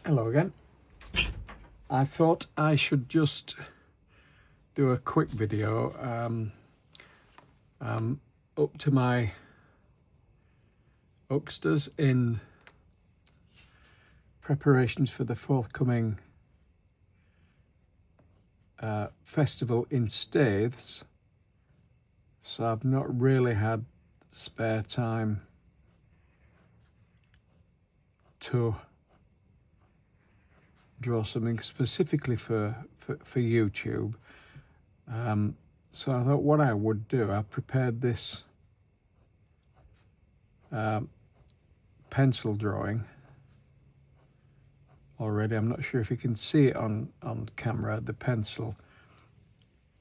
Hello again. I thought I should just do a quick video up to my hucksters in preparations for the forthcoming festival in Staithes. So I've not really had spare time to draw something specifically for YouTube. So I thought what I would do, I prepared this pencil drawing already. I'm not sure if you can see it on camera, the pencil.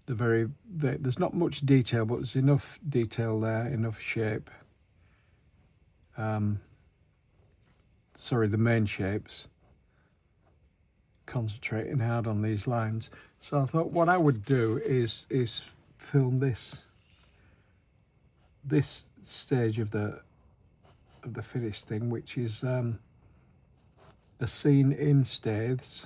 There's not much detail, but there's enough detail there, enough shape. Sorry, the main shapes. Concentrating hard on these lines. So I thought what I would do is film this stage of the finished thing, which is a scene in Staithes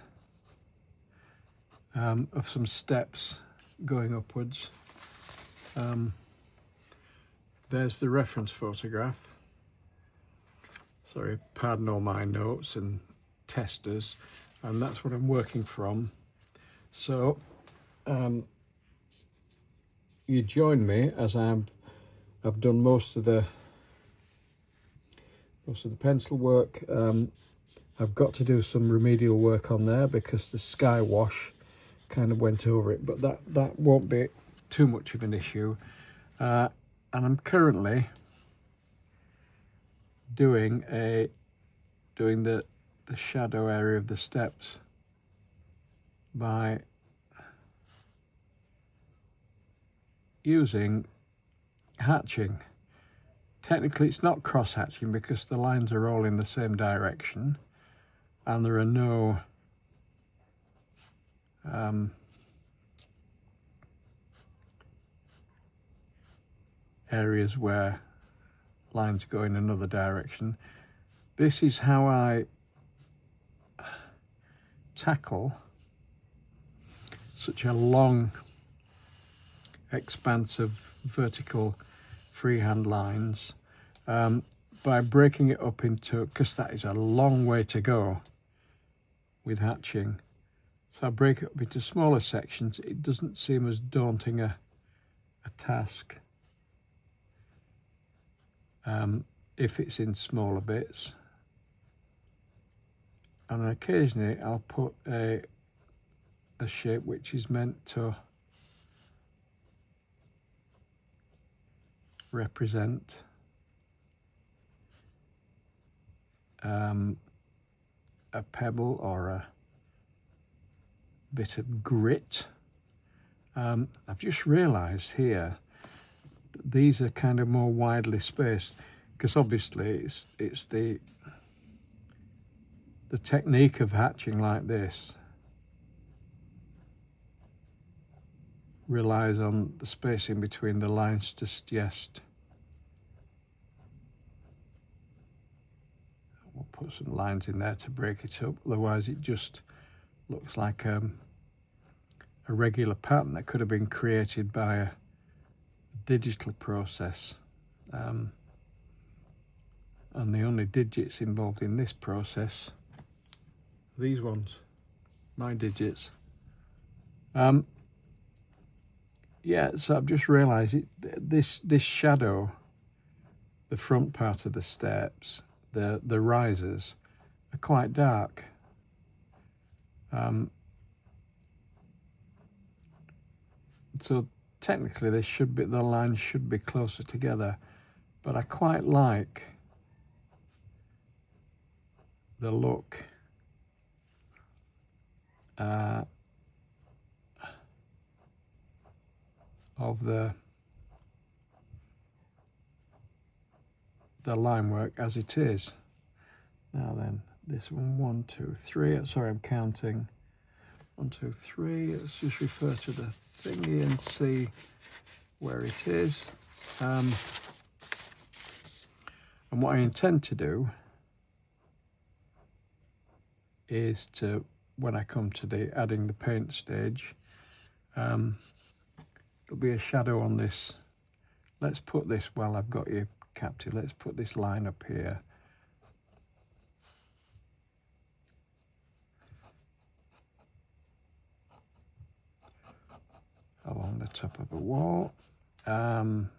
of some steps going upwards. There's the reference photograph. Sorry, pardon all my notes and testers. And that's what I'm working from. So you join me as I've done most of the pencil work. I've got to do some remedial work on there because the sky wash kind of went over it, but that won't be too much of an issue. And I'm currently doing the shadow area of the steps by using hatching. Technically it's not cross hatching because the lines are all in the same direction and there are no areas where lines go in another direction. This is how I tackle such a long expanse of vertical freehand lines by breaking it up into, because that is a long way to go with hatching. So I break it up into smaller sections. It doesn't seem as daunting a task if it's in smaller bits. And occasionally I'll put a shape which is meant to represent a pebble or a bit of grit. I've just realised here that these are kind of more widely spaced because obviously it's the technique of hatching like this relies on the spacing between the lines to suggest. We'll put some lines in there to break it up, otherwise it just looks like a regular pattern that could have been created by a digital process. And the only digits involved in this process, these ones, my digits. Yeah, so I've just realised this shadow, the front part of the steps, the risers, are quite dark. So technically the lines should be closer together, but I quite like the look of the line work as it is. Now then, this one, 1, 2, 3. Sorry, I'm counting. 1, 2, 3. Let's just refer to the thingy and see where it is. And what I intend to do is to, when I come to the adding the paint stage, there'll be a shadow on this. Let's put this, while I've got you captive, let's put this line up here. Along the top of the wall. And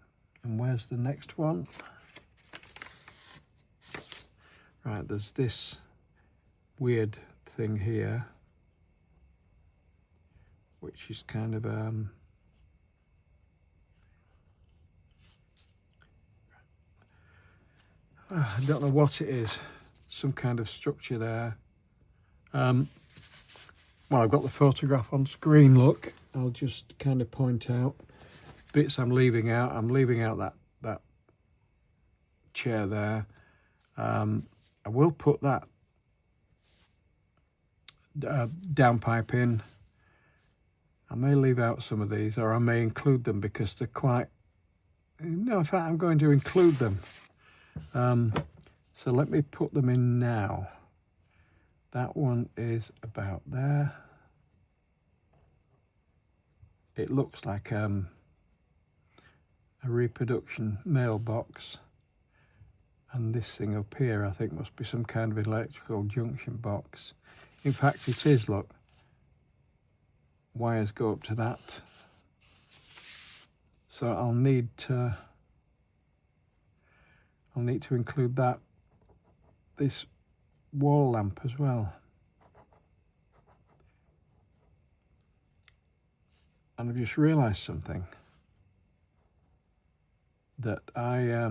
where's the next one? Right, there's this weird thing here, which is kind of I don't know what it is, some kind of structure there. Well, I've got the photograph on screen, look. I'll just kind of point out bits I'm leaving out. I'm leaving out that chair there. I will put that downpipe in. I may leave out some of these, or I may include them because they're quite... No, in fact, I'm going to include them. So let me put them in now. That one is about there. It looks like a reproduction mailbox. And this thing up here, I think, must be some kind of electrical junction box. In fact, it is, look. Wires go up to that. So I'll need to include that, this wall lamp as well. And I've just realised something, that I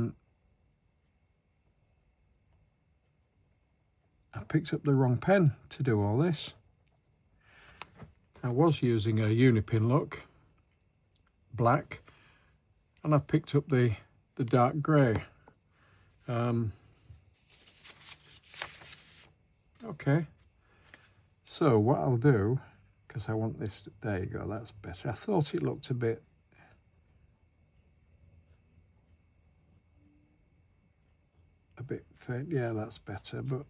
picked up the wrong pen to do all this. I was using a Unipin look, black, and I picked up the dark grey. Okay, so what I'll do, because I want this, there you go, that's better. I thought it looked a bit faint. Yeah, that's better. But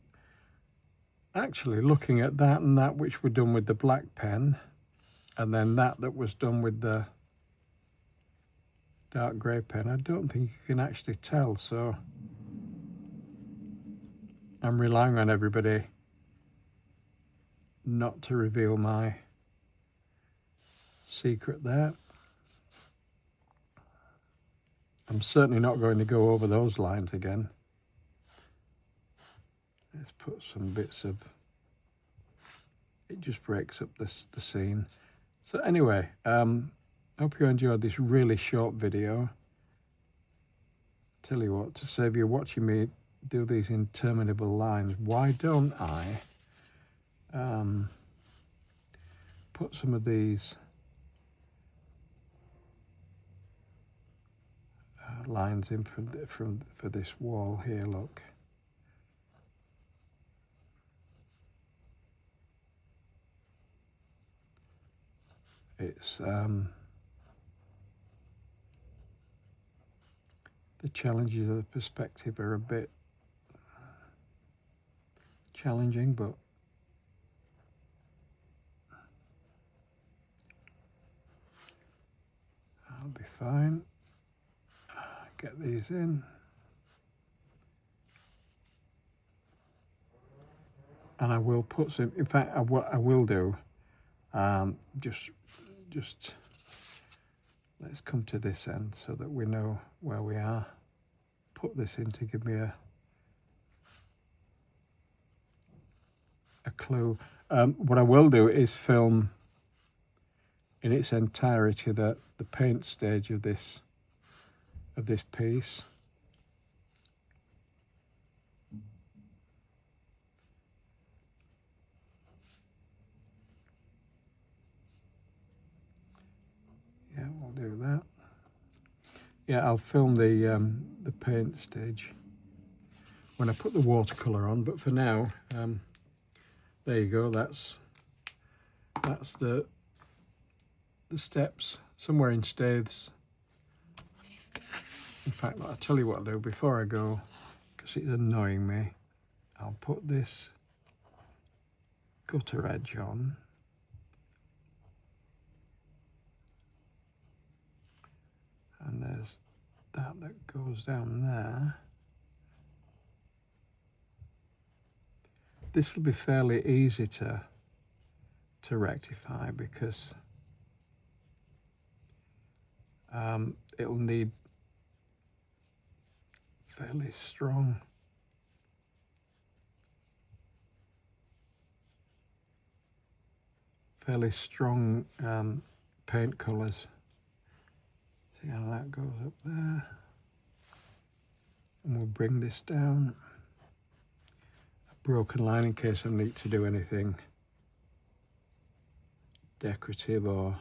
actually looking at that and that which were done with the black pen, and then that was done with the dark grey pen, I don't think you can actually tell. So I'm relying on everybody not to reveal my secret there. I'm certainly not going to go over those lines again. Let's put some bits of, it just breaks up the scene. So anyway, hope you enjoyed this really short video. Tell you what, to save you watching me do these interminable lines, why don't I put some of these lines in for this wall here, look. It's the challenges of the perspective are a bit challenging, but I'll be fine. Get these in. And I will put some, in fact, what I will do, just let's come to this end so that we know where we are. Put this in to give me a clue. What I will do is film in its entirety the paint stage of this piece. Yeah, we'll do that. Yeah, I'll film the paint stage when I put the watercolor on. But for now, there you go. That's the steps somewhere in Staithes. In fact, I'll tell you what I'll do before I go, because it's annoying me. I'll put this gutter edge on. And there's that goes down there. This will be fairly easy to rectify because it'll need fairly strong paint colours. See how that goes up there, and we'll bring this down. A broken line in case I need to do anything decorative or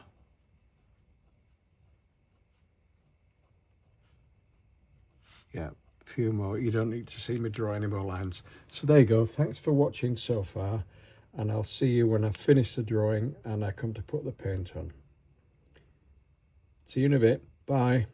yeah, a few more. You don't need to see me draw any more lines. So there you go. Thanks for watching so far, and I'll see you when I've finished the drawing and I come to put the paint on. See you in a bit. Bye.